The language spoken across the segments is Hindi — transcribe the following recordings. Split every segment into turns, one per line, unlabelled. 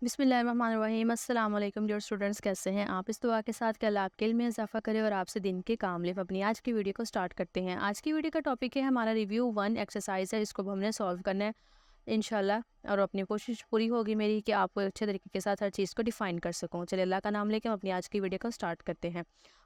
बिस्मिल्लाहिर्रहमानिर्रहीम। अस्सलाम वालेकुम डियर स्टूडेंट्स, कैसे हैं आप? इस दुआ के साथ कि अल्लाह आपके इल्म में इजाफ़ा करे और आपसे दिन के काम ले। अपनी आज की वीडियो को स्टार्ट करते हैं। आज की वीडियो का टॉपिक है हमारा रिव्यू 1 एक्सरसाइज है, इसको अब हमने सॉल्व करना है इंशाल्लाह, और अपनी कोशिश पूरी होगी मेरी कि आप अच्छे तरीके के साथ हर चीज़ को डिफ़ाइन कर सकूँ। चलिए अल्लाह का नाम लेके हम अपनी आज की वीडियो को स्टार्ट करते हैं।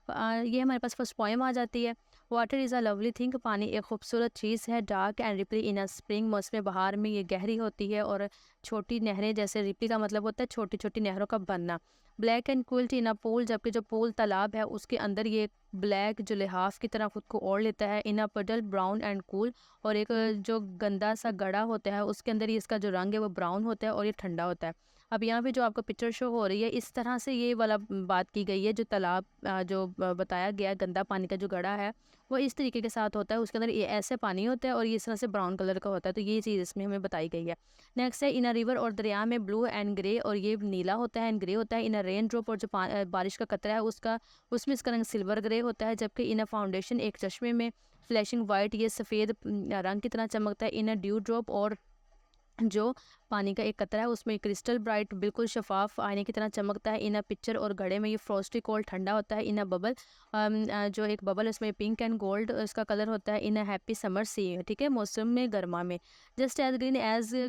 ये हमारे पास फर्स्ट पोएम आ जाती है। Water is a lovely thing, पानी एक खूबसूरत चीज़ है। Dark and Ripley in a spring, मौसम बहार में ये गहरी होती है और छोटी नहरें, जैसे रिपली का मतलब होता है छोटी छोटी नहरों का बनना। Black and cooled in a pool, जबकि जो पूल तालाब है उसके अंदर ये ब्लैक जो लिहाफ की तरह खुद को ओढ़ लेता है। इन अ पडल ब्राउन एंड कूल, और एक जो गंदा सा गड़ा होता है उसके अंदर ये इसका जो रंग है वो ब्राउन होता है और ये ठंडा होता है। अब यहाँ पे जो आपको पिक्चर शो हो रही है, इस तरह से ये वाला बात की गई है। जो तालाब जो बताया गया गंदा पानी का जो गड़ा है वो इस तरीके के साथ होता है, उसके अंदर ये ऐसे पानी होता है और ये इस तरह से ब्राउन कलर का होता है। तो ये चीज़ इसमें हमें बताई गई है। नेक्स्ट है इन अ रिवर, और दरिया में ब्लू एंड ग्रे, और ये नीला होता है एंड ग्रे होता है। इन अ रेन ड्रॉप, और जो बारिश का कतरा है उसका उसमें इसका रंग सिल्वर ग्रे होता है। जबकि इन अ फाउंडेशन, एक चश्मे में फ्लैशिंग वाइट, ये सफ़ेद रंग की तरह चमकता है। इन अ ड्यू ड्रॉप, और जो पानी का एक कतरा है उसमें क्रिस्टल ब्राइट बिल्कुल शफाफ आईने की तरह चमकता है। इन अ पिक्चर, और घड़े में ये फ्रॉस्टी कोल्ड ठंडा होता है। इन अ बबल, जो एक बबल है उसमें पिंक एंड गोल्ड इसका कलर होता है। इन अ हैप्पी समर सी, ठीक है, मौसम में गर्मा में। Just as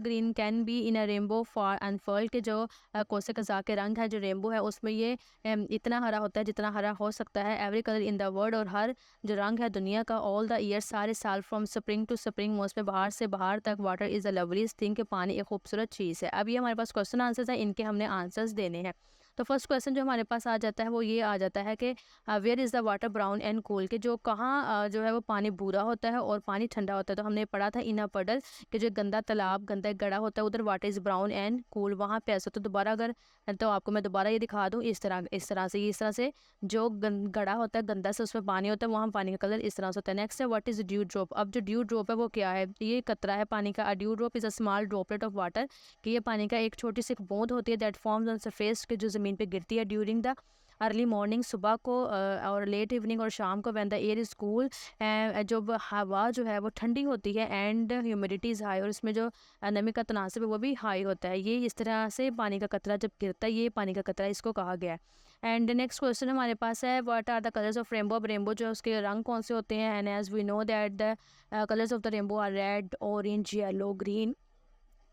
green can be in a rainbow for unfurl, के जो कोसे कज़ा के रंग है जो रेनबो है उसमें ये इतना हरा होता है जितना हरा हो सकता है। Every colour in the world, और हर जो रंग है दुनिया का। ऑल द ईयर, सारे साल। फ्रॉम स्प्रिंग टू स्प्रिंग, मौसम बहार से बहार तक। Water is a loveliest thing, के पानी एक खूबसूरत चीज़ है। अब ये हमारे पास क्वेश्चन आंसर्स है, इनके हमने आंसर्स देने हैं। तो फर्स्ट क्वेश्चन जो हमारे पास आ जाता है वो ये आ जाता है कि where is the water brown and cool, के जो कहाँ जो है वो पानी भूरा होता है और पानी ठंडा होता है। तो हमने पढ़ा था इन अ पडल, कि जो गंदा तालाब गंदा एक गड़ा होता है उधर water is brown and cool, वहाँ पे ऐसा। तो दोबारा अगर तो आपको मैं दोबारा ये दिखा दूँ, इस तरह से जो गड़ा होता है गंदा से उसमें पानी होता है, वहाँ पानी का कलर इस तरह से होता है। नेक्स्ट है व्हाट इज़ ड्यू ड्रॉप। अब जो ड्यू ड्रॉप है वो क्या है? ये कतरा है पानी का। Dew drop is a small droplet of water, कि ये पानी का एक छोटी सी बूंद होती है दैट फॉर्म्स ऑन सरफेस, के जो ज़मीन पे गिरती है ड्यूरिंग द अर्ली मॉर्निंग, सुबह को, और लेट इवनिंग और शाम को। When the air is cool, जब हवा जो है वो ठंडी होती है। एंड ह्यूमिडिटी इज़ हाई, और इसमें जो नमी का तनासब है वो भी हाई होता है। ये इस तरह से पानी का कतरा जब गिरता है, ये पानी का कतरा इसको कहा गया है। एंड नेक्स्ट क्वेश्चन हमारे पास है what are the colours of rainbow. अब रेनबो जो है उसके रंग कौन से होते हैं? And as we know that the colours of the rainbow are red, orange, yellow, green.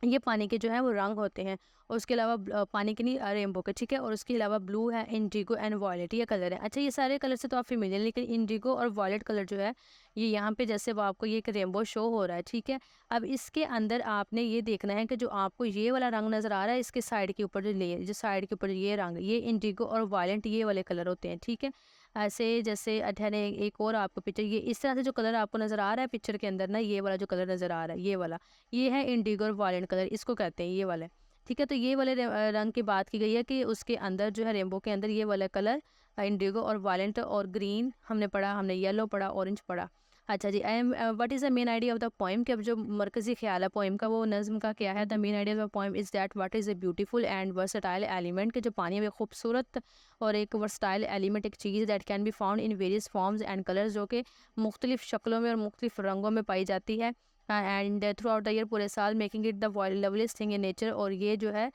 ये पानी के जो है वो रंग होते हैं। और उसके अलावा पानी के नहीं, रेनबो के, ठीक है। और उसके अलावा ब्लू है, इंडिगो एंड वॉयलेट, ये कलर है। अच्छा, ये सारे कलर से तो आप फेमिलियर, लेकिन इंडिगो और वॉयलेट कलर जो है ये यहाँ पे जैसे वो आपको ये एक रेनबो शो हो रहा है, ठीक है। अब इसके अंदर आपने ये देखना है कि जो आपको ये वाला रंग नज़र आ रहा है इसके साइड के ऊपर जो साइड के ऊपर ये रंग, ये इंडिगो और वॉयलेट ये वाले कलर होते हैं, ठीक है। ऐसे जैसे अठने एक और आपको पिक्चर, ये इस तरह से जो कलर आपको नज़र आ रहा है पिक्चर के अंदर ना, ये वाला जो कलर नज़र आ रहा है ये वाला, ये है इंडिगो और वॉयलेट कलर, इसको कहते हैं ये वाला, ठीक है। तो ये वाले रंग की बात की गई है कि उसके अंदर जो है रेनबो के अंदर ये वाला कलर इंडिगो और वायलेंट और ग्रीन हमने पढ़ा, हमने येलो पढ़ा, ऑरेंज पढ़ा। अच्छा जी, I am what is the main idea of the poem, कि अब जो मरकज़ी ख्याल है पोएम का वो नज़्म का क्या है? The main idea of the poem is that what is a beautiful and versatile element, के जो पानी है वो खूबसूरत और एक वर्सटाइल एलिमेंट, एक चीज़ that can be found in various forms and colours, जो कि मुख्तलिफ शक्लों में और मुख्तलिफ रंगों में पाई जाती है। And through out the year, पूरे साल, making it the loveliest thing in nature, और ये जो है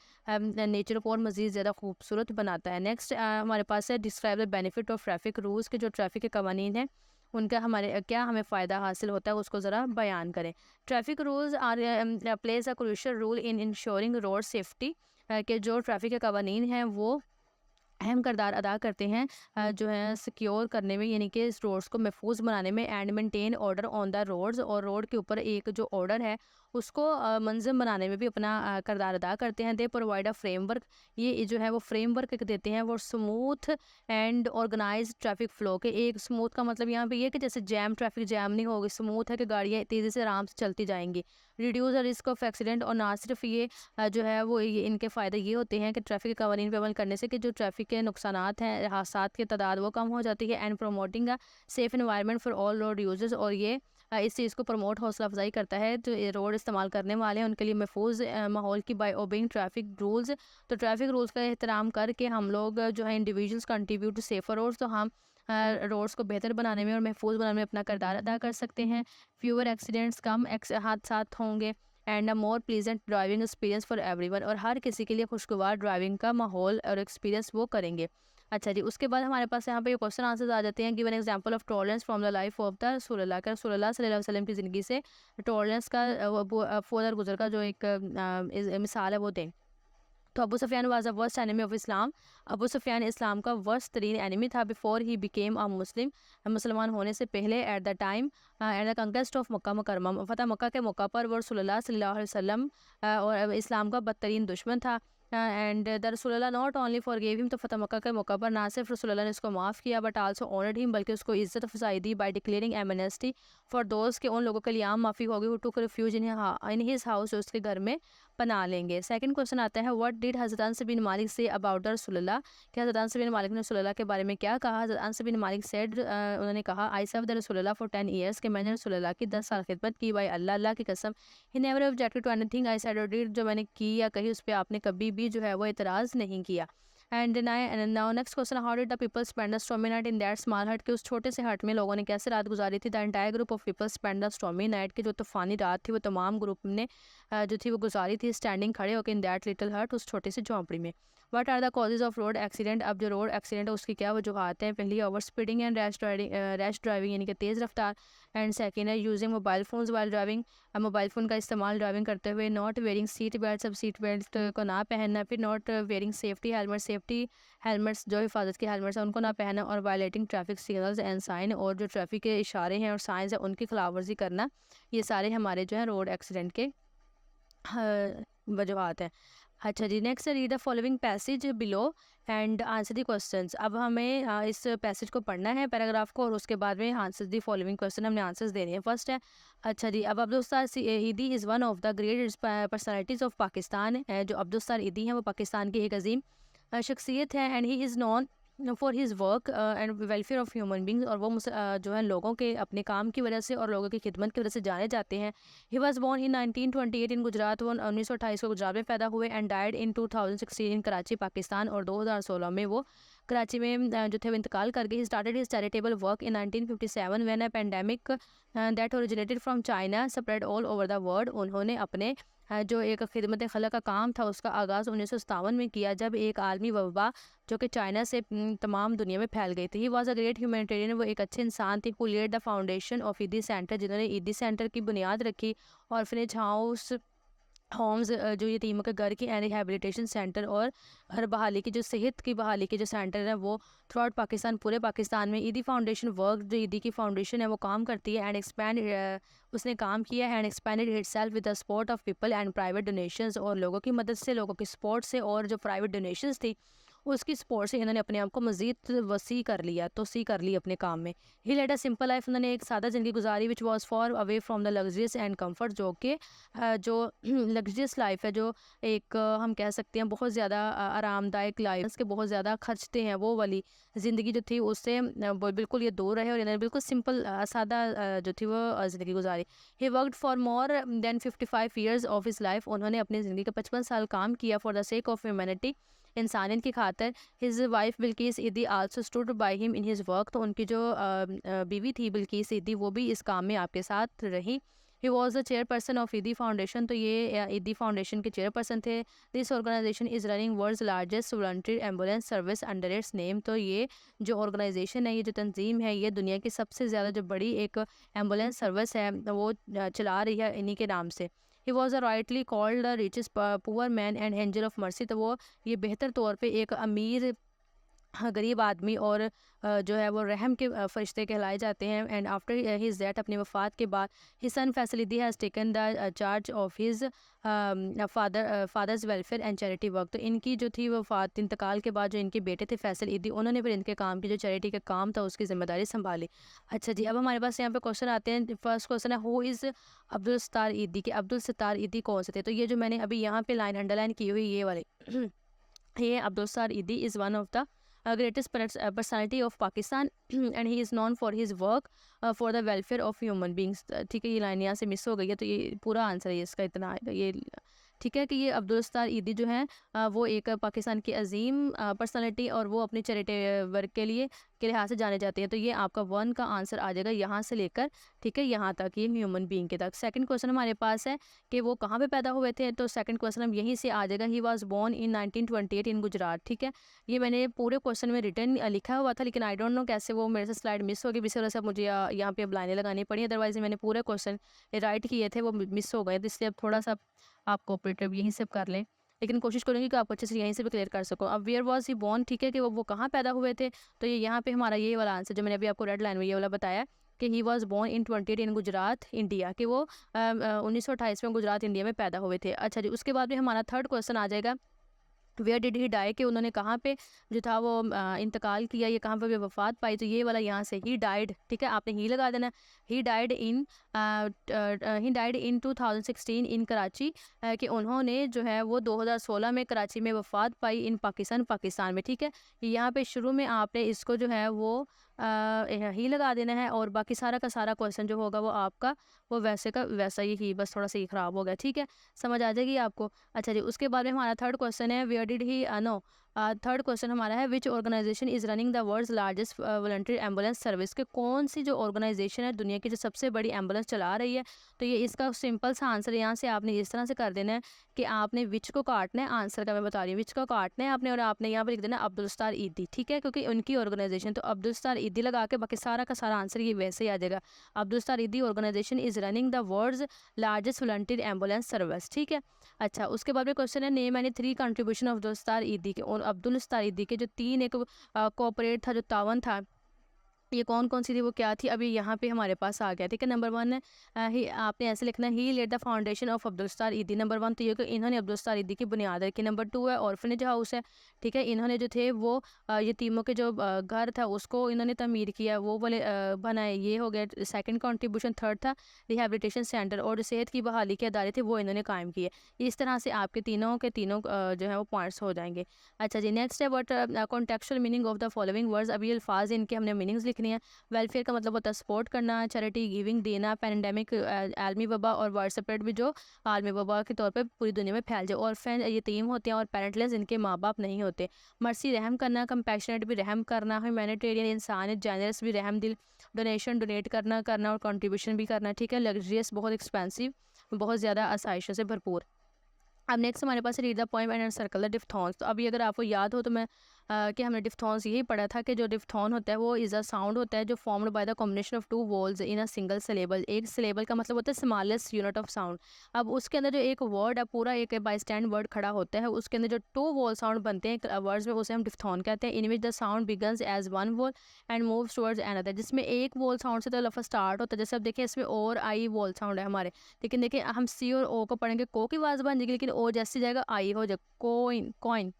नेचर को और मज़ीद ज़्यादा खूबसूरत बनाता है। नेक्स्ट हमारे पास है describe the benefit of traffic rules, के जो ट्रैफिक के कवानीन हैं उनका हमारे क्या हमें फ़ायदा हासिल होता है उसको ज़रा बयान करें। Traffic rules are plays a crucial role in ensuring road safety, के जो ट्रैफिक के कवानीन हैं वो अहम किरदार अदा करते हैं जो है सिक्योर करने में, यानी कि इस रोड्स को महफूज बनाने में। And maintain order on the roads, और रोड के ऊपर एक जो ऑर्डर है उसको मंजम बनाने में भी अपना किरदार अदा करते हैं। दे प्रोवाइड अ फ्रेमवर्क, ये जो है वो फ्रेमवर्क देते हैं वो smooth and organise traffic flow, के एक स्मूथ का मतलब यहाँ पे ये कि जैसे जैम ट्रैफिक जैम नहीं होगी, स्मूथ है कि गाड़ियाँ तेज़ी से आराम से चलती जाएंगी। Reduce the risk of accident, और ना सिर्फ ये जो है वो ये इनके फ़ायदे ये होते हैं कि ट्रैफिक के कवानीन पर अमल करने से कि जो ट्रैफिक के नुकसानात हैं, हादसात की तादाद वो कम हो जाती है। And promoting a safe environment for all road users, और ये इस चीज़ को प्रमोट हौसला अफजाई करता है जो ये रोड इस्तेमाल करने वाले हैं उनके लिए महफूज माहौल की, बाय ओबिंग ट्रैफिक रूल्स। तो ट्रैफिक रूल्स का एहतराम करके हम लोग जो है individuals contribute to safer roads, तो हम रोड्स को बेहतर बनाने में और महफूज बनाने में अपना किरदार अदा कर सकते हैं। फ्यूअर एक्सीडेंट्स, कम हादसात होंगे। And a more pleasant driving experience for everyone, और हर किसी के लिए खुशगवार ड्राइविंग का माहौल और एक्सपीरियंस वो करेंगे। अच्छा जी, उसके बाद हमारे पास यहाँ पे क्वेश्चन आंसर्स आ जाते हैं। Given example of tolerance from the life of the रसूलुल्लाह, का रसूलुल्लाह सल्लल्लाहु अलैहि वसल्लम की ज़िंदगी से टॉलरेंस का फुदर गुजर का जो एक मिसाल है वो दें। तो Abu Sufyan was the worst enemy of Islam. Abu Sufyan Islam का वर्स्ट तरीन एनिमी था बिफोर ही बिकेम अ मुस्लिम, मुसलमान होने से पहले। At the time at the conquest of Makkah Mukarramah, फतह मक्का के मौका पर वो रसूलुल्लाह सल्लल्लाहु अलैहि वसल्लम और इस्लाम का बदतरीन दुश्मन था। एंड द रसूलुल्लाह not only for gave him, तो फतह मक्का के मौका पर ना सिर्फ रसूलुल्लाह ने उसको माफ़ किया बट आल्सो ऑनर्ड हिम, बल्कि उसको इज्जत अफजाई दी बाय डिक्लेयरिंग एमनेस्टी फॉर दोस्त के उन लोगों के लिए आम माफ़ी होगी who took refuge in his house, जो उसके घर में पना लेंगे। सेकंड क्वेश्चन आता है, व्हाट डिड हज़रत अनस बिन मालिक से अबाउट द रसूलुल्लाह, कि हज़रत अनस बिन मालिक ने रसूलुल्लाह के बारे में क्या कहा। हज़रत अनस बिन मालिक सेड, उन्होंने कहा, आई सर्व द रसूलुल्लाह फॉर 10 ईयर्स, कि मैंने रसूलुल्लाह की 10 साल खिदमत की। बाई अल्लाह, अल्लाह की कसम, he never objected to anything I said or did, जो मैंने की या कही उस पर आपने कभी भी जो है वो एतराज़ नहीं किया। And now next question, how did the people spend the stormy night in that small हट, के उस छोटे से हट में लोगों ने कैसे रात गुजारी थी। The entire group of people spend the stormy night, की जो तूफानी रात थी वो तमाम ग्रुप ने जो थी वो गुजारी थी स्टैंडिंग खड़े होकर इन दैट लिटिल हट, उस छोटी सी झोंपड़ी में। What are the causes of road accident, अब जो रोड एक्सीडेंट है उसकी क्या वजूहत हैं। पहली, over speeding and rash driving यानी कि तेज़ रफ्तार। एंड सेकेंड है using mobile phones while driving, mobile phone का इस्तेमाल ड्राइविंग करते हुए। नॉट वेयरिंग सीट बेल्ट, अब सीट बेल्ट को ना पहनना। फिर not wearing safety helmet, safety helmets जो हिफाजत के हेलमेट्स हैं उनको ना पहनना। और violating traffic signals and sign, और जो ट्रैफिक के इशारे हैं और साइंस हैं उनकी खिलाफ वर्जी करना। ये सारे हमारे जो है रोड एक्सीडेंट के वजूहत हैं। अच्छा जी, next read the following passage below and answer the questions. अब हमें इस पैसेज को पढ़ना है पैराग्राफ को, और उसके बाद में आंसर दी फॉलोइंग क्वेश्चन हमने आंसर्स देने हैं। फर्स्ट है, अच्छा जी, अब अब्दुल सत्तार ईदी is one of the great personalities of Pakistan. जो अब्दुल सत्तार ईदी हैं वो पाकिस्तान की एक अजीम शख्सियत है। And he is non for his work and welfare of human beings, और वो जो है लोगों के अपने काम की वजह से और लोगों की खिदमत की वजह से जाने जाते हैं। ही वॉज बोर्न इन 1928 इन गुजरात, वो 1928 को गुजरात में पैदा हुए। एंड डाइड इन 2016 इन कराची पाकिस्तान, और 2016 में वो कराची में जो थे वो इंतकाल कर गए। He started his charitable work in 1957 when a pandemic that originated from China spread all over the world. उन्होंने अपने जो एक खिदमत खला का काम था उसका आगाज़ 1957 में किया, जब एक आलमी वबा जो कि चाइना से तमाम दुनिया में फैल गई थी। He was a great humanitarian, वो एक अच्छे इंसान थे। Who led the foundation of Edhi centre, जिन्होंने ईदी सेंटर की बुनियाद रखी। ऑर्फनेज हाउस होम्स जो यतीमों के घर की, एंड रिहेबिलिटेशन सेंटर, और हर बहाली की जो सेहत की बहाली के जो सेंटर है वो थ्रू आउट पाकिस्तान, पूरे पाकिस्तान में। ईदी फाउंडेशन वर्क, जो ईदी की फाउंडेशन है वो काम करती है। एंड एक्सपैंड उसने काम किया है। And expanded itself with the support of people and private donations, और लोगों की मदद से, लोगों की सपोर्ट से, और जो प्राइवेट डोनेशंस थी उसकी सपोर्ट से इन्होंने अपने आप को मज़ीद वसी कर लिया, तोसी कर ली अपने काम में। ही लेड अ सिंपल लाइफ, उन्होंने एक सादा ज़िंदगी गुजारी। Which was for away from the luxurious and comfort, जो कि जो लग्जरियस लाइफ है, जो एक हम कह सकते हैं बहुत ज़्यादा आरामदायक लाइफ, उसके बहुत ज़्यादा खर्चते हैं वो वाली ज़िंदगी जो थी उससे बिल्कुल ये दूर रहे, और इन्होंने बिल्कुल सिंपल सादा जो थी वो ज़िंदगी गुजारी। He worked for more than 55 years of his life, उन्होंने अपनी ज़िंदगी का 55 साल काम किया for the sake of humanity, इंसानियत की खातर। हिज वाइफ बिल्किस ईदी also stood by him in his work, तो उनकी जो बीवी थी बिल्किस ईदी वो भी इस काम में आपके साथ रही। He was the chairperson of Edhi foundation, तो ये ईदी फाउंडेशन के चेयरपर्सन थे। This organisation is running world's largest voluntary ambulance service under its name, तो ये जो ऑर्गेनाइजेशन है, ये जो तंजीम है, ये दुनिया की सबसे ज़्यादा जो बड़ी एक एम्बुलेंस सर्विस है वो चला रही है इन्हीं के नाम से। ही was a rightly called the richest poor man and angel of mercy, तो वो ये बेहतर तौर पे एक अमीर गरीब आदमी और जो है वो रहम के फरिश्ते कहलाए जाते हैं। एंड आफ्टर हिज डेथ, अपनी वफ़ात के बाद, his son facility has taken the charge of his father's welfare and charity work, तो इनकी जो थी वफ़ात इंतकाल के बाद जो इनके बेटे थे फैसल ईदी, उन्होंने फिर इनके काम की जो चैरिटी का काम था उसकी ज़िम्मेदारी संभाली। अच्छा जी, अब हमारे पास यहाँ पे क्वेश्चन आते हैं। फर्स्ट क्वेश्चन है, हु इज़ अब्दुल सत्तार ईदी, के अब्दुल सत्तार ईदी कौन से थे। तो ये जो मैंने अभी यहाँ पे लाइन अंडरलाइन की हुई ये वाले ये अब्दुल सत्तार ईदी is one of the greatest personality of Pakistan and he is known for his work for the welfare of human beings। ठीक है, ये लाइन यहाँ से मिस हो गई है, तो ये पूरा आंसर है इसका, इतना है। तो ये ठीक है कि ये अब्दुल सत्तार ईदी जो हैं वो एक पाकिस्तान की अजीम पर्सनालिटी, और वो अपनी चैरिटी वर्क के लिए के लिहाज से जाने जाते हैं। तो ये आपका 1 का आंसर आ जाएगा यहाँ से लेकर, ठीक है, यहाँ तक, ये ह्यूमन बीइंग के तक। सेकंड क्वेश्चन हमारे पास है कि वो कहाँ पे पैदा हुए थे, तो सेकंड क्वेश्चन हम यहीं से आ जाएगा, ही वाज बोर्न इन 1928 इन गुजरात, ठीक है। ये मैंने पूरे क्वेश्चन में रिटर्न लिखा हुआ था, लेकिन आई डोंट नो कैसे वो मेरे से स्लाइड मिस हो गई, इसी वजह से अब मुझे यहाँ पे अब लाइनें लगानी पड़ी, अदरवाइज मैंने पूरे क्वेश्चन राइट किए थे, वो मिस हो गए, तो इसलिए अब थोड़ा सा आप कोऑपरेटिव यहीं से कर लें, लेकिन कोशिश करूँगी कि आप अच्छे से यहीं से भी क्लियर कर सको। अब वेयर वाज ही बोर्न, ठीक है, कि वो कहाँ पैदा हुए थे, तो ये यहाँ पे हमारा ये वाला आंसर जो मैंने अभी आपको रेड लाइन में ये वाला बताया कि he was born in 28 in Gujarat India, कि वो 1928 में गुजरात इंडिया में पैदा हुए थे। अच्छा जी, उसके बाद में हमारा थर्ड क्वेश्चन आ जाएगा, वेयर डिड ही डाई, कि उन्होंने कहाँ पे जो था वो इंतकाल किया, ये कहाँ पे भी वफात पाई, तो ये वाला यहाँ से ही डाइड, ठीक है, आपने ही लगा देना। ही डाइड इन 2016 इन कराची, कि उन्होंने जो है वो 2016 में कराची में वफात पाई इन पाकिस्तान में, ठीक है। यहाँ पे शुरू में आपने इसको जो है वो ही लगा देना है, और बाकी सारा का सारा क्वेश्चन जो होगा वो आपका वो वैसे का वैसा ही बस थोड़ा सा ही ख़राब हो गया, ठीक है, समझ आ जाएगी आपको। अच्छा जी, उसके बाद में हमारा थर्ड क्वेश्चन है, where did he know, third question हमारा है, which organisation is running the world's largest volunteer ambulance service, के कौन सी जो ऑर्गेनाइजेशन है दुनिया की जो सबसे बड़ी एम्बुलेंस चला रही है। तो ये इसका सिंपल सा आंसर यहाँ से आपने इस तरह से कर देना है कि आपने विच को काटना है, आंसर का मैं बता रही हूँ, विच को काटना है आपने, और आपने यहाँ पर लिख देना अब्दुल सत्तार ईदी, ठीक है, क्योंकि उनकी ऑर्गेनाइजेशन, तो अब्दुल सत्तार ईदी लगा के बाकी सारा का सारा आंसर ये वैसे ही आ जाएगा। Abdul Sattar Edhi organisation is running the world's largest volunteer ambulance service, ठीक है। अच्छा, उसके बाद में क्वेश्चन है, name any 3 contribution of Abdul Sattar Edhi के, और अब्दुल सत्तार ईदी के जो 3 एक कोऑपरेट था, जो तावन था, ये कौन कौन सी थी, वो क्या थी, अभी यहाँ पे हमारे पास आ गया, ठीक है। नंबर 1 है, ही आपने ऐसे लिखना है, he laid the foundation of Abdul Sattar Edhi, number 1 तो ये कि इन्होंने अब्दुल सत्तार ईदी की बुनियाद रखी। नंबर 2 है ऑर्फनेज हाउस है, ठीक है, इन्होंने जो थे वो यतीमों के जो घर था उसको इन्होंने तमीर किया, वो वाले बनाए, ये हो गया सेकंड कंट्रीब्यूशन। थर्ड था रिहेबिलिटेशन सेंटर, और जो सेहत की बहाली के अदारे थे वो इन्होंने कायम किए। इस तरह से आपके तीनों के तीनों जो है वो पॉइंट्स हो जाएंगे। अच्छा जी, नेक्स्ट है, what contextual meaning of the following words, अभी ये अल्फाज इनके हमने मीनिंग्स लिखने हैं। वेलफेयर का मतलब होता है सपोर्ट करना, चैरिटी गिविंग देना, पैंडेमिक आलमी वबा, और वर्ड स्प्रेड भी जो आलमी वबा के तौर पे पूरी दुनिया में फैल जाए, और फैन यतीम होते हैं और पेरेंटलेस, इनके माँ बाप नहीं होते। मर्सी रहम करना, कंपैशनेट भी रहम करना, ह्यूमैनिटेरियन इंसान, जेनरस भी रहम दिल, डोनेशन डोनेट करना और कंट्रीब्यूशन भी करना, ठीक है। लग्जरियस बहुत एक्सपेंसिव, बहुत ज़्यादा आसाइशों से भरपूर। अब नेक्स्ट हमारे पास read the poem and circle the diphthongs, तो अभी अगर आपको याद हो तो मैं कि हमने डिफ्थॉन्स यही पढ़ा था कि जो डिफ्थॉन होता है वो इज़ अ साउंड होता है जो formed by the combination of 2 vowels in a single syllable, एक सिलेबल का मतलब होता है स्मॉलेस्ट यूनिट ऑफ साउंड। अब उसके अंदर जो एक वर्ड है पूरा एक बाय स्टैंड वर्ड खड़ा होता है, उसके अंदर जो 2 वोल साउंड बनते हैं वर्ड्स में, उसे हम डिफ्थॉन कहते हैं। In which the sound begins as 1 vowel and moves towards another, जिसमें एक वोल साउंड से तो लफ्ज़ स्टार्ट होता है, जैसे अब देखिए इसमें और आई वोल साउंड है हमारे, लेकिन देखिए हम सी और ओ को पढ़ेंगे, को की आवाज़ बन जाएगी, लेकिन ओ जैसी जाएगा आई हो जाए, कोइन कॉइन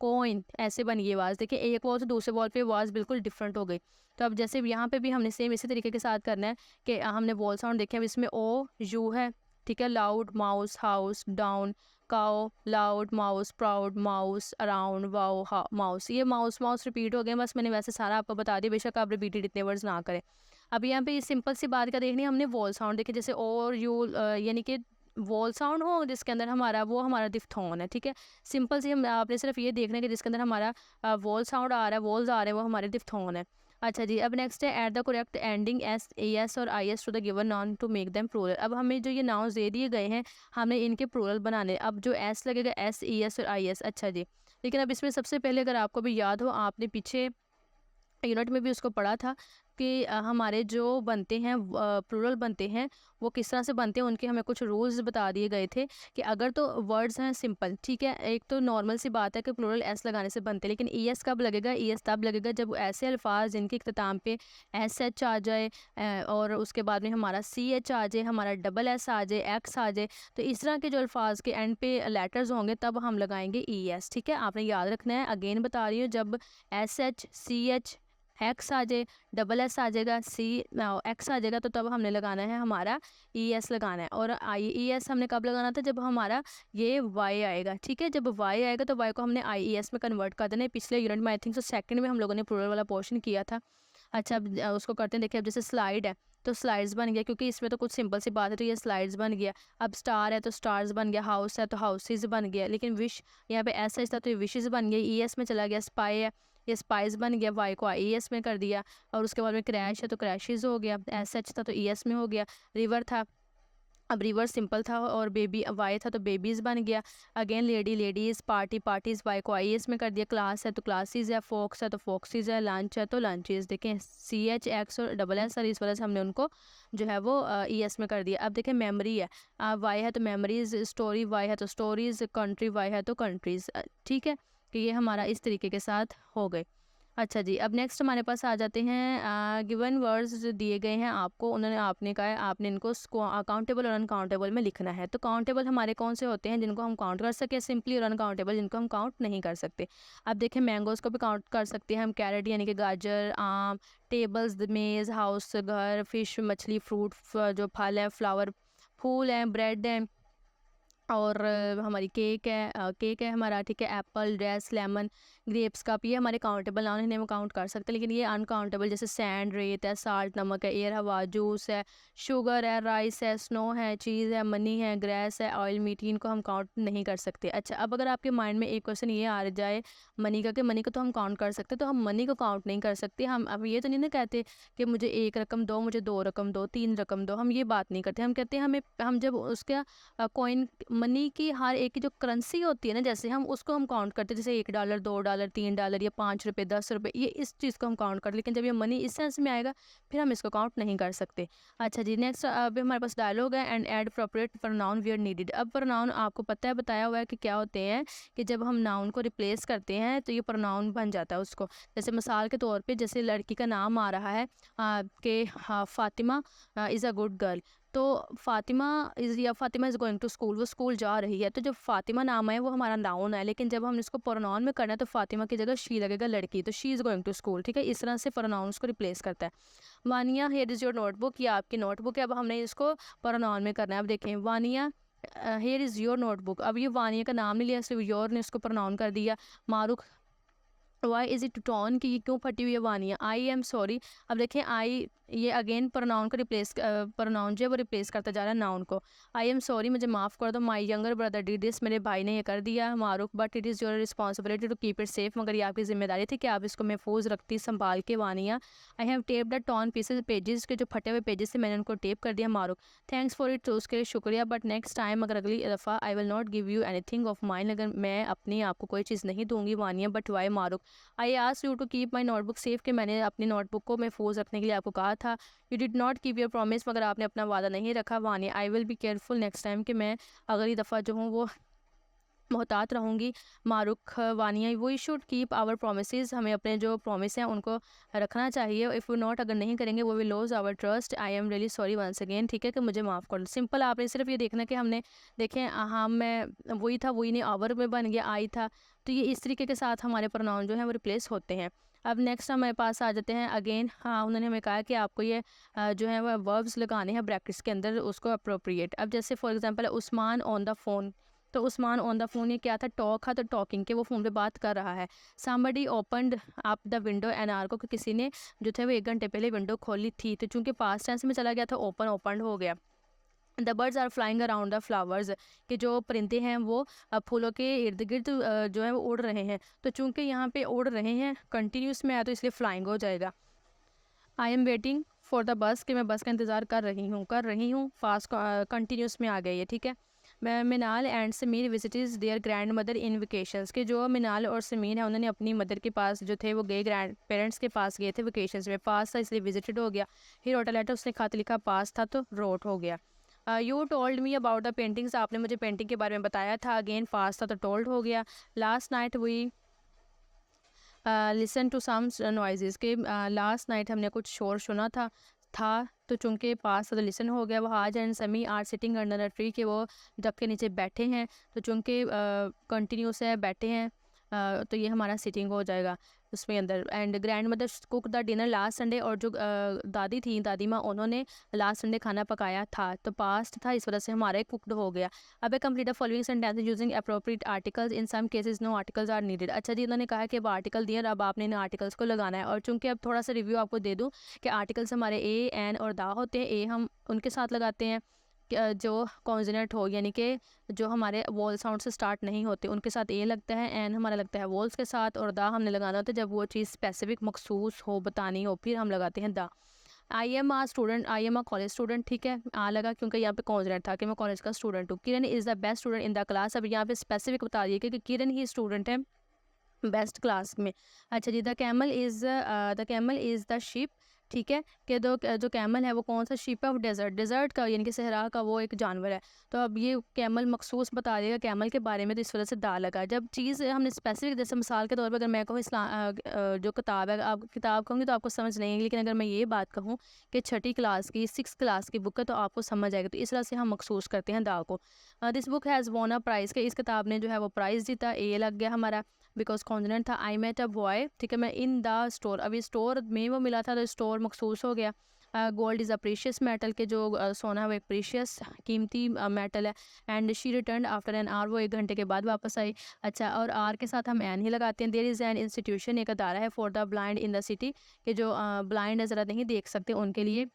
कोइन ऐसे बन गई आवाज़। देखिए एक वॉल से दूसरे वॉल पे आवाज़ बिल्कुल डिफरेंट हो गई। तो अब जैसे यहाँ पे भी हमने सेम इसी तरीके के साथ करना है कि हमने वॉल साउंड देखे, अब इसमें ओ यू है, ठीक है। Loud mouse house down cow loud mouse proud mouse around wow mouse, ये माउस माउस रिपीट हो गए, बस मैंने वैसे सारा आपको बता दिया, बेशक आप रिपीटेड इतने वर्ड्स ना करें। अब यहाँ पे सिंपल सी बात का देखनी है, हमने वॉल साउंड देखे, जैसे ओ और यू, यानी कि वॉल साउंड हो जिसके अंदर हमारा वो हमारा डिफ्थॉन है, ठीक है। सिंपल सी हम आपने सिर्फ ये देखना है कि जिसके अंदर हमारा वॉल साउंड आ रहा है, वॉल्स आ रहे हैं, वो हमारे डिफ्थॉन है। अच्छा जी, अब नेक्स्ट है add the correct ending S A S और I S to the given noun to make them plural. अब हमें जो ये नाउन्स दे दिए गए हैं हमें इनके प्लूरल बनाने, अब जो एस लगेगा एस ई एस और आई एस। अच्छा जी, लेकिन अब इसमें सबसे पहले अगर आपको भी याद हो, आपने पीछे यूनिट में भी उसको पढ़ा था कि हमारे जो बनते हैं प्लूरल बनते हैं वो किस तरह से बनते हैं, उनके हमें कुछ रूल्स बता दिए गए थे कि अगर तो वर्ड्स हैं सिंपल, ठीक है, एक तो नॉर्मल सी बात है कि प्लूरल एस लगाने से बनते हैं, लेकिन ई एस कब लगेगा, ई एस तब लगेगा जब ऐसे अल्फाज जिनके इख्तिताम पे एस एच आ जाए और उसके बाद में हमारा सी एच आ जाए, हमारा डबल एस आ जाए, एक्स आ जाए, तो इस तरह के जो अल्फाज के एंड पे लेटर्स होंगे तब हम लगाएंगे ई एस, ठीक है। आपने याद रखना है, अगेन बता रही हूँ, जब S H C H X आ जाए, डबल एस आ जाएगा, सी एक्स आ जाएगा, तो तब हमने लगाना है हमारा ई एस लगाना है। और आई ई एस हमने कब लगाना था, जब हमारा ये वाई आएगा, ठीक है। जब वाई आएगा तो वाई को हमने आई ई एस में कन्वर्ट कर देना है। पिछले यूनिट में आई थिंक सो सेकंड में हम लोगों ने प्लूरल वाला पोर्शन किया था। अच्छा अब उसको करते हैं। देखिए अब जैसे स्लाइड है तो स्लाइड्स बन गया, क्योंकि इसमें तो कुछ सिंपल सी बात है, तो ये स्लाइड्स बन गया। अब स्टार है तो स्टार्स बन गया, हाउस है तो हाउसेस बन गया। लेकिन विश यहाँ पे ऐसा था तो ये विशेस बन गया, ईएस में चला गया। स्पाई है, ये स्पाइस बन गया, वाई को आईएस में कर दिया। और उसके बाद में क्रैश है तो क्रैशेस हो गया, एसएच था तो ईएस में हो गया। रिवर था, अब रिवर सिंपल था, और बेबी वाई था तो बेबीज़ बन गया। Again lady ladies, party parties, Y को आईएस में कर दिया। क्लास है तो क्लासेस है, फोक्स है तो फोक्सीज है, लंच है तो लंचेस। देखें CH X और डबल S, और इस वजह से हमने उनको जो है वो ES में कर दिया। अब देखें मेमोरी है, वाई है तो मेमोरीज, स्टोरी वाई है तो स्टोरीज़, कंट्री वाई है तो कंट्रीज़। ठीक है कि ये हमारा इस तरीके के साथ हो गए। अच्छा जी, अब नेक्स्ट हमारे पास आ जाते हैं। गिवन वर्ड्स जो दिए गए हैं आपको, उन्होंने आपने कहा है आपने इनको काउंटेबल और अनकाउंटेबल में लिखना है। तो काउंटेबल हमारे कौन से होते हैं जिनको हम काउंट कर सके सिंपली, और अनकाउंटेबल जिनको हम काउंट नहीं कर सकते। अब देखें मैंगोज़ को भी काउंट कर सकते हैं हम, कैरेट यानी कि गाजर, आम, टेबल्स मेज़, हाउस घर, फिश मछली, फ्रूट जो फल है, फ्लावर फूल है, ब्रेड है, और हमारी केक है हमारा, ठीक है। Apple, dress, lemon, grapes cup, ये हमारे काउंटेबल नाउन, इन्हें हम काउंट कर सकते हैं। लेकिन ये अनकाउंटेबल जैसे सैंड, रेत है, साल्ट नमक है, एयर हवा, जूस है, शुगर है, राइस है, स्नो है, चीज़ है, मनी है, ग्रेस है, ऑयल, मीट, इनको हम काउंट नहीं कर सकते। अच्छा अब अगर आपके माइंड में एक क्वेश्चन ये आ जाए मनी का, कि मनी को तो हम काउंट कर सकते, तो हम मनी को काउंट नहीं कर सकते। हम अब ये तो नहीं ना कहते कि मुझे एक रकम दो, मुझे दो रकम दो, तीन रकम दो, हम ये बात नहीं करते। हम कहते हैं हमें, हम जब उसका कॉइन मनी की हर एक की जो करेंसी होती है ना, जैसे हम उसको हम काउंट करते हैं, जैसे $1, $2, $3 या $5, $10, ये इस चीज़ को हम काउंट करते हैं। लेकिन जब ये मनी इस सेंस में आएगा फिर हम इसको काउंट नहीं कर सकते। अच्छा जी, नेक्स्ट अभी हमारे पास डायलॉग है, and add appropriate pronoun where needed. अब प्रोनाउन आपको पता है, बताया हुआ है कि क्या होते हैं, कि जब हम नाउन को रिप्लेस करते हैं तो ये प्रोनाउन बन जाता है उसको। जैसे मिसाल के तौर पे जैसे लड़की का नाम आ रहा है कि Fatima is a good girl, तो Fatima Fatima is going to school, वो स्कूल जा रही है। तो जब फातिमा नाम है वो हमारा नाउन है, लेकिन जब हम इसको प्रोनाउन में करना है तो फातिमा की जगह शी लगेगा, लड़की, तो she is going to school. ठीक है, इस तरह से प्रोनाउंस को रिप्लेस करता है। Vaniya here is your notebook, ये आपकी नोटबुक है। अब हमने इसको प्रोनाउन में करना है। अब देखें Vaniya here is your notebook, अब ये वानिया का नाम नहीं लिया, सिर्फ योर ने इसको प्रोनाउन कर दिया। Marukh, why is it torn, कि ये क्यों फटी हुई है वानिया। आई एम सॉरी, अब देखें आई, ये अगेन प्रोनाउन को रिप्लेस, प्रोनाउन जो है वो रिप्लेस करता जा रहा है नाउन को। आई एम सॉरी, मुझे माफ़ कर दो। My younger brother did this, मेरे भाई ने ये कर दिया। Maroof, but it is your responsibility to keep it safe, मगर ये आपकी जिम्मेदारी थी कि आप इसको महफूज रखती, संभाल के। Wania, I have tape the torn pieces, pages के जो फटे हुए पेजेस थे मैंने उनको टेप कर दिया। मारूफ, थैंक्स फॉर इट, तो उसके लिए शुक्रिया, बट नेक्स्ट टाइम, अगर अगली दफ़ा, I will not give you anything of mine, अगर मैं अपनी आपको कोई चीज़ नहीं दूंगी। Wania, but why. Maroof, I ask you to keep my notebook safe, कि मैंने अपनी नोटबुक को महफूज रखने के लिए आपको कहा था। You did not keep your promise, मगर आपने अपना वादा नहीं रखा। Wania, I will be careful next time, कि मैं अगली दफ़ा जो हूँ वो मोहतात रहूँगी। Mahrukh, Wania, we should keep our promise, हमें अपने जो प्रॉमिस हैं उनको रखना चाहिए। इफ़ वी नॉट, अगर नहीं करेंगे, वो will loss our trust. I am really sorry once again, ठीक है, कि मुझे माफ़ कर लो। सिंपल, आपने सिर्फ ये देखना कि हमने देखें, हाँ मैं वही था, वही नहीं, आवर में बन गया, आई था। तो ये इस तरीके के साथ हमारे प्रोनाउन जो हैं वो रिप्लेस होते हैं। अब नेक्स्ट हमारे पास आ जाते हैं। अगेन हाँ, उन्होंने हमें कहा कि आपको ये जो है वो वर्ब्स लगाने हैं ब्रैकेट्स के अंदर, उसको अप्रोप्रिएट। अब जैसे for example Usman on the phone, तो उस्मान ऑन द फ़ोन, ये क्या था, टॉक है तो टॉकिंग, के वो फ़ोन पे बात कर रहा है। Somebody opened up the window an hour को, कि किसी ने जो थे वो 1 घंटे पहले विंडो खोली थी। तो चूंकि पास्ट टेंस में चला गया था, ओपन ओपनड हो गया। The birds are flying around the flowers, कि जो परिंदे हैं वो फूलों के इर्द गिर्द जो है वो उड़ रहे हैं। तो चूंकि यहाँ पे उड़ रहे हैं कंटिन्यूस में आया तो इसलिए फ्लाइंग हो जाएगा। I am waiting for the bus, कि मैं बस का इंतज़ार कर रही हूँ। फास्ट कंटिन्यूस में आ गई है, ठीक है। मैं Minal and Sameer visited their grand mother in vacations, के जो मिनाल और समीर हैं उन्होंने अपनी मदर के पास जो थे वो गए, ग्रैंड पेरेंट्स के पास गए थे वेकेशंस में। पास था इसलिए विजिटेड हो गया। ही रोट अ लेटर, उसने खत लिखा। पास था तो रोट हो गया। You told me about the paintings, आपने मुझे पेंटिंग के बारे में बताया था। अगेन पास था तो टोल्ड हो गया। Last night we listen to some noises, के लास्ट नाइट हमने कुछ शोर सुना था। तो चूंकि पास तो लिसन हो गया। वो आज and Sami are sitting under a tree, के वो जब के नीचे बैठे हैं। तो चूंकि कंटिन्यूस है, बैठे हैं। तो ये हमारा सिटिंग हो जाएगा उसमें अंदर। And grand mother cook the dinner last Sunday, और जो दादी थी, दादी माँ, उन्होंने लास्ट संडे खाना पकाया था, तो पास्ट था, इस वजह से हमारा कुकड हो गया। अब complete the following sentences using appropriate articles, in some cases no articles are needed. अच्छा जी, उन्होंने कहा कि अब आर्टिकल दिए और अब आपने इन आर्टिकल्स को लगाना है। और चूंकि अब थोड़ा सा रिव्यू आपको दे दूँ कि आर्टिकल्स हमारे ए, एन और दा होते हैं। ए हम उनके साथ लगाते हैं जो कॉन्सोनेंट हो, यानी कि जो हमारे वॉल साउंड से स्टार्ट नहीं होते, उनके साथ ए लगता है। एन हमारा लगता है वॉल्स के साथ, और दा हमने लगाना होता है जब वो चीज़ स्पेसिफिक मखसूस हो, बतानी हो, फिर हम लगाते हैं the. I am a student, I am a college student, ठीक है, आ लगा क्योंकि यहाँ पे कॉन्सोनेंट था कि मैं कॉलेज का स्टूडेंट हूँ। Kiran is the best student in the class, अब यहाँ पे स्पेसिफिक बता दिए कि किरण ही स्टूडेंट है बेस्ट क्लास में। अच्छा जी, the camel is the ship, ठीक है, कि जो कैमल है वो कौन सा शिप है, ऑफ डेजर्ट, डेजर्ट का यानी कि सहरा का वो एक जानवर है। तो अब ये कैमल मखसूस बता देगा कैमल के बारे में, तो इस वजह से दा लगा। जब चीज़ हमने स्पेसिफिक, जैसे मिसाल के तौर पर अगर मैं कहूँ जो किताब है, आप किताब कहूँगी तो आपको समझ नहीं आएगी, लेकिन अगर मैं ये बात कहूँ कि 6ठी क्लास की 6th क्लास की बुक है, तो आपको समझ आएगा। तो इस तरह से हम मखसूस करते हैं दा को। This book has won a price, के इस किताब ने जो है वो प्राइज़ जीता, ए लग गया हमारा, बिकॉज कॉन्सोनेंट था। आई मेट अ बॉय, ठीक है, मैं इन द स्टोर, अभी स्टोर में वो मिला था तो स्टोर मखसूस हो गया। Gold is a precious metal, के जो सोना है वो एक प्रीशियस कीमती मेटल है। And she return after an hour, वो 1 घंटे के बाद वापस आई। अच्छा, और आर के साथ हम एन ही लगाते हैं। देयर इज़ एन इंस्टीट्यूशन, एक अदारा है, for the blind in the city, के जो ब्लाइंड नज़र नहीं देख सकते उनके लिए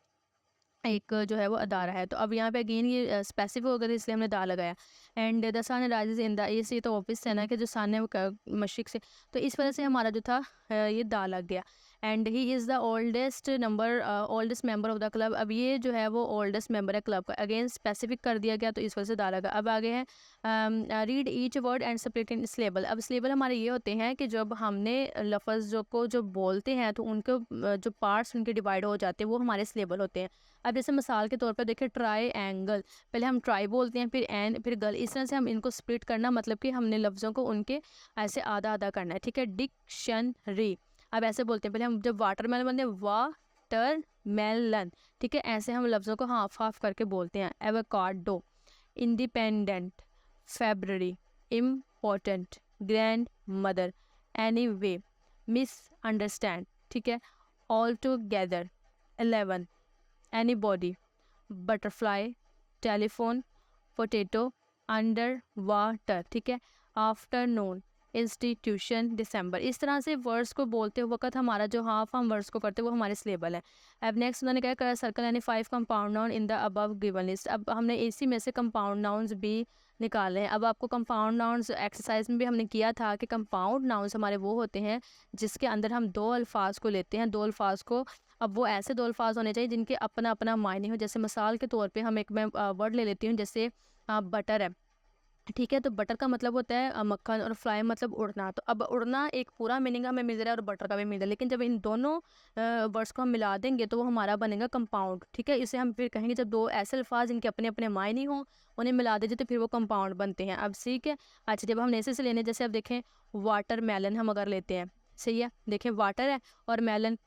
एक जो है वो अदारा है। तो अब यहाँ पे अगेन ये स्पेसिफिक हो गया, इसलिए हमने दा लगाया। And the sun rises in the east, ये तो ऑफिस है ना कि जो सन है वो मशरिक से, तो इस वजह से हमारा जो था ये दा लग गया। And he is the oldest member of the club, अब ये जो है वो ओल्डेस्ट मेंबर है क्लब का, अगेन स्पेसिफिक कर दिया गया, तो इस वजह से दा लगा। अब आगे हैं read each word and separate in syllable. अब स्लेबल हमारे ये होते हैं कि जब हमने लफ्ज़ जो बोलते हैं तो उनके जो पार्ट्स उनके डिवाइड हो जाते हैं, वो हमारे स्लेबल होते हैं। अब जैसे मिसाल के तौर पर देखिए, ट्राई एंगल, पहले हम ट्राई बोलते हैं, फिर एन, फिर गल, इस तरह से हम इनको स्प्लिट करना, मतलब कि हमने लफ्ज़ों को उनके ऐसे आधा आधा करना है, ठीक है। डिक्शनरी, अब ऐसे बोलते हैं, पहले हम जब वाटरमेलन बोलते हैं वाटर मेलन, ठीक है, ऐसे हम लफ्ज़ों को हाफ हाफ करके बोलते हैं। Avocado, independent, February, important, grand mother, anyway, miss understand, ठीक है, all together, 11, anybody, butterfly, telephone, potato, under water, ठीक है, आफ्टरनून, इंस्टीट्यूशन, दिसंबर। इस तरह से वर्ड्स को बोलते वक्त हमारा जो हाफ हम वर्ड्स को करते हैं वो हमारे स्लेबल है। अब नेक्स्ट उन्होंने क्या करा, सर्कल यानी 5 compound noun in the above given list. अब हमने इसी में से कंपाउंड नाउन्स भी निकाले हैं। अब आपको कंपाउंड नाउन्स एक्सरसाइज में भी हमने किया था कि कंपाउंड नाउन्स हमारे वो होते हैं जिसके अंदर हम 2 अल्फाज को लेते हैं, 2 अल्फाज को। अब वो ऐसे 2 अल्फाज होने चाहिए जिनके अपना अपना मायने हो। जैसे मिसाल के तौर पे हम एक मैं वर्ड ले लेती हूँ, जैसे बटर है, ठीक है, तो बटर का मतलब होता है मक्खन, और फ्लाई मतलब उड़ना। तो अब उड़ना एक पूरा मीनिंग हमें मिल रहा है और बटर का भी मिल रहा है, लेकिन जब इन दोनों वर्ड्स को हम मिला देंगे तो वो हमारा बनेगा कंपाउंड, ठीक है। इसे हम फिर कहेंगे जब 2 ऐसे अल्फाज इनके अपने अपने मायने हों, उन्हें मिला दीजिए तो फिर वो कंपाउंड बनते हैं। अब ठीक है। अच्छा, जब हम ऐसे से लेने, जैसे अब देखें वाटर मेलन हम अगर लेते हैं, सही है, देखें वाटर है और मेलन,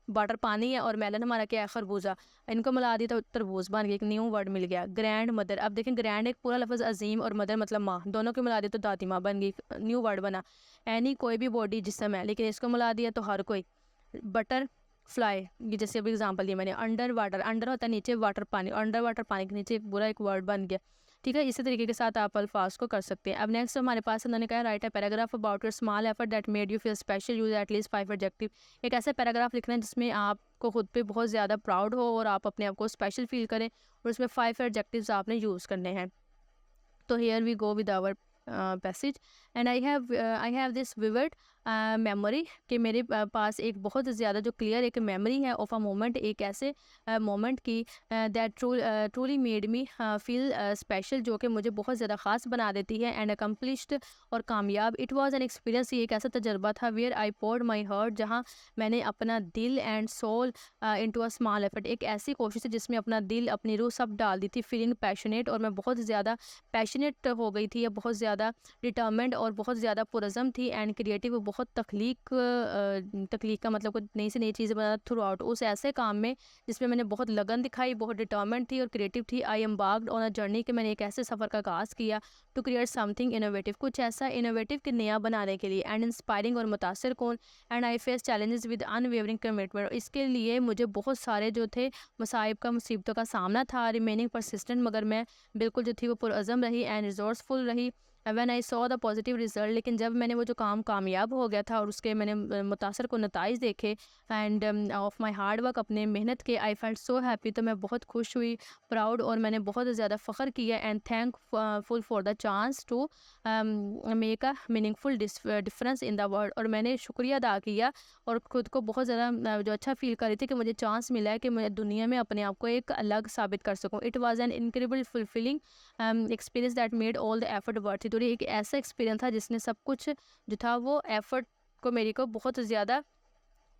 वाटर पानी है और मेलन हमारा क्या है, खरबूजा, इनको मिला दिया तो तरबूज बन गया, एक न्यू वर्ड मिल गया। ग्रैंड मदर, अब देखें ग्रैंड एक पूरा लफ्ज़ अजीम और मदर मतलब माँ, दोनों को मिला दिया तो दादी माँ बन गई, न्यू वर्ड बना। एनी कोई भी बॉडी जिस्म है, लेकिन इसको मिला दिया तो हर कोई। बटर फ्लाई, ये जैसे अभी एग्जांपल दिया मैंने। अंडर वाटर, अंडर होता है नीचे, वाटर पानी, अंडर वाटर पानी के नीचे एक पूरा एक वर्ड बन गया, ठीक है। इसी तरीके के साथ आप अल्फाज को कर सकते हैं। अब नेक्स्ट हमारे पास उन्होंने कहा right a paragraph about your small effort that made you feel special, use at least 5 adjective. एक ऐसा पैराग्राफ लिखना है जिसमें आपको खुद पे बहुत ज़्यादा प्राउड हो और आप अपने आप को स्पेशल फील करें, और उसमें 5 एडजेक्टिव्स आपने यूज़ करने हैं। तो here we go with our passage. And I have this vivid memory, कि मेरे पास एक बहुत ज़्यादा जो क्लियर एक मेमोरी है ऑफ अ मोमेंट, एक ऐसे मोमेंट की that truly made me feel special, जो कि मुझे बहुत ज़्यादा ख़ास बना देती है। एंड अकम्पलिश्ड और कामयाब। इट वाज एन एक्सपीरियंस, ये एक ऐसा तजर्बा था where I poured my heart, जहाँ मैंने अपना दिल and soul into a small effort, एक ऐसी कोशिश है जिसमें अपना दिल अपनी रूह सब डाल दी थी। फीलिंग पैशनेट, और मैं बहुत ज़्यादा पैशनेट हो गई थी, या बहुत ज़्यादा डिटर्मेंट और बहुत ज़्यादा पुरज़म थी। एंड क्रिएटिव, बहुत तख्लीक का मतलब कुछ नई से नई चीज़ें बनाना थ्रू आउट उस ऐसे काम में जिसमें मैंने बहुत लगन दिखाई, बहुत डिटर्मेंट थी और क्रिएटिव थी। आई एम्बार्क्ड ऑन अ जर्नी कि मैंने एक ऐसे सफ़र का आगाज़ किया टू क्रिएट समथिंग इनोवेटिव, कुछ ऐसा इनोवेटिव कि नया बनाने के लिए, एंड इंस्पायरिंग और मुतासिर कौन। And I face challenges with unwavering commitment, इसके लिए मुझे बहुत सारे जो थे मसाइब का मुसीबतों का सामना था। रिमेनिंग परसिस्टेंट, मगर मैं बिल्कुल जो थी वो पुरअज़म रही एंड रिजोर्सफुल रही। When I saw the positive result, लेकिन जब मैंने वो जो काम कामयाब हो गया था और उसके मैंने मुतासर को नताइज देखे end of my hard work, अपने मेहनत के, आई फेल्ट सो हैप्पी, तो मैं बहुत खुश हुई, प्राउड, और मैंने बहुत ज़्यादा फ़ख्र किया and thankful for the chance to make a meaningful difference in the world. और मैंने शुक्रिया अदा किया और ख़ुद को बहुत ज़्यादा जो अच्छा फील कर रही थी कि मुझे चांस मिला है कि मैं दुनिया में अपने आप को एक अलग साबित कर सकूँ। It was an incredible fulfilling experience that made all the effort worth it. और ये एक ऐसा एक्सपीरियंस था जिसने सब कुछ जो था वो एफर्ट को मेरे को बहुत ज़्यादा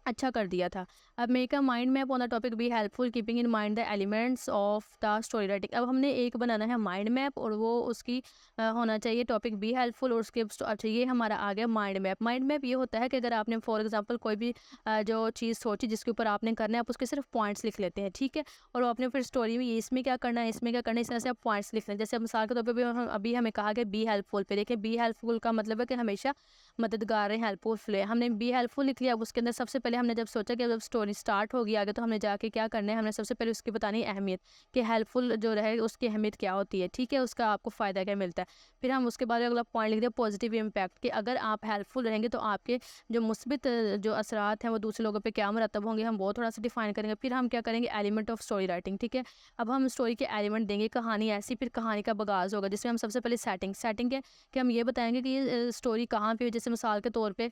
अच्छा कर दिया था। अब make a mind map on the topic be helpful keeping in mind the elements of the story writing. अब हमने एक बनाना है माइंड मैप और वो उसकी होना चाहिए टॉपिक बी हेल्पफुल और उसके अच्छा ये हमारा आ गया माइंड मैप। माइंड मैप ये होता है कि अगर आपने फॉर एग्जांपल कोई भी जो चीज़ सोची जिसके ऊपर आपने करना है, आप उसके सिर्फ पॉइंट्स लिख लेते हैं, ठीक है, और आपने फिर स्टोरी में ये इसमें क्या करना है, इसमें क्या करना है, इस तरह से आप पॉइंट्स लिख लें। जैसे अब मिसाल के तौर पर भी अभी हमें कहा गया बी हेल्पफुल पे, देखें बी हेल्पफुल का मतलब है कि हमेशा मददगार है, हेल्पफुल है। हमने बी हेल्पफुल लिख लिया। अब उसके अंदर सबसे पहले हमने जब सोचा कि जब स्टोरी स्टार्ट होगी आगे तो हमने जाके क्या करना है, हमने सबसे पहले उसकी बतानी है अहमियत कि हेल्पफुल जो रहे उसकी अहमियत क्या होती है, ठीक है, उसका आपको फ़ायदा क्या मिलता है। फिर हम उसके बाद अगला पॉइंट लिख दिया पॉजिटिव इम्पैक्ट कि अगर आप हेल्पफुल रहेंगे तो आपके जो मुस्बित जो असरात हैं वो दूसरे लोगों पे क्या मुरतब होंगे, हम वो थोड़ा सा डिफाइन करेंगे। फिर हम क्या करेंगे, एलिमेंट ऑफ स्टोरी राइटिंग, ठीक है। अब हम स्टोरी के एलिमेंट देंगे, कहानी ऐसी, फिर कहानी का बगाज होगा जिसमें हम सबसे पहले सेटिंग है कि हम ये बताएंगे कि ये स्टोरी कहाँ पे, जैसे मिसाल के तौर पे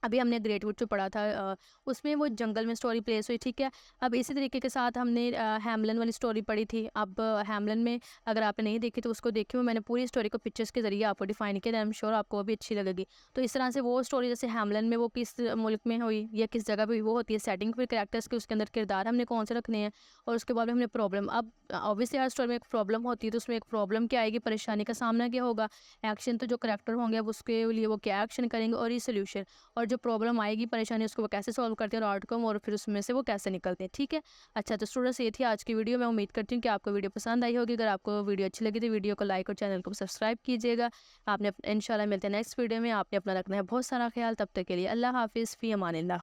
अभी हमने ग्रेट वुड जो पढ़ा था उसमें वो जंगल में स्टोरी प्लेस हुई, ठीक है। अब इसी तरीके के साथ हमने हैमलन वाली स्टोरी पढ़ी थी। अब हैमलन में अगर आपने नहीं देखी तो उसको देखी, मैंने पूरी स्टोरी को पिक्चर्स के जरिए आपको डिफाइन किया, आई एम श्योर आपको वो भी अच्छी लगेगी। तो इस तरह से वो स्टोरी जैसे हैमलन में वो किस मुल्क में हुई या किस जगह पर हुई वो होती है सेटिंग, फिर कैरेक्टर्स के उसके अंदर किरदार हमने कौन से रखने हैं, और उसके बाद में हमने प्रॉब्लम। अब ऑब्वियसली हर स्टोरी में एक प्रॉब्लम होती है, तो उसमें एक प्रॉब्लम क्या आएगी, परेशानी का सामना क्या होगा, एक्शन तो जो करेक्टर होंगे अब उसके लिए वो क्या एक्शन करेंगे, और ये सोल्यूशन, और जो प्रॉब्लम आएगी परेशानी उसको वो कैसे सॉल्व करते हैं और आउटकम, और फिर उसमें से वो कैसे निकलते हैं, ठीक है। अच्छा तो स्टूडेंट्स ये थी आज की वीडियो। मैं उम्मीद करती हूँ कि आपको वीडियो पसंद आई होगी। अगर आपको वीडियो अच्छी लगी तो वीडियो को लाइक और चैनल को सब्सक्राइब कीजिएगा। आपने इंशाल्लाह मिलते हैं नेक्स्ट वीडियो में। आपने अपना रखना है बहुत सारा ख्याल। तब तक के लिए अल्लाह हाफिज़, फ़ी अमानिल्लाह।